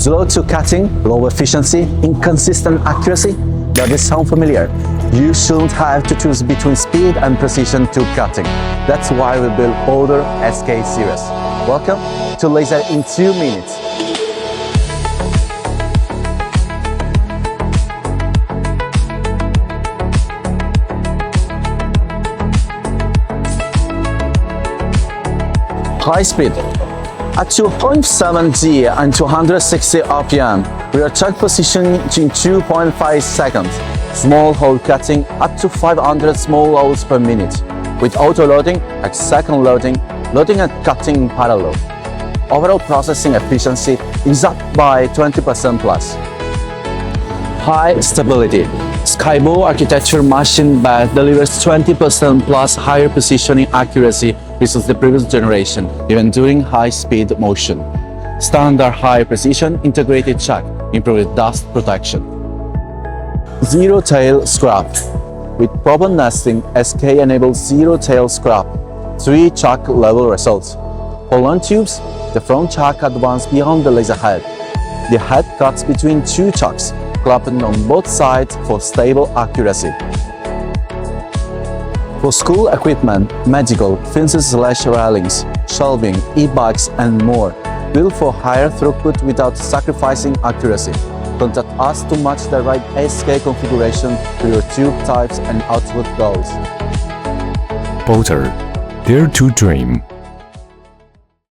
Slow to cutting, low efficiency, inconsistent accuracy. Does this sound familiar? You shouldn't have to choose between speed and precision to cutting. That's why we built Bodor SK series. Welcome to Laser in 2 minutes. High speed. At 2.7 G and 260 RPM, we are chuck position in 2.5 seconds. Small hole cutting up to 500 small holes per minute. With auto loading, like second loading, loading and cutting in parallel. Overall processing efficiency is up by 20% plus. High stability. Skybow-architecture machine bed delivers 20% plus higher positioning accuracy versus the previous generation, even during high-speed motion. Standard high-precision integrated chuck, improved dust protection. Zero-tail scrap. With proper nesting, SK enables zero-tail scrap, 3 chuck level results. Hold-on tubes, the front chuck advances beyond the laser head. The head cuts between 2 chucks, clamping on both sides for stable accuracy. For school equipment, medical, fences/railings, shelving, e-bikes and more, built for higher throughput without sacrificing accuracy. Contact us to match the right SK configuration to your tube types and output goals. Bodor, dare to dream.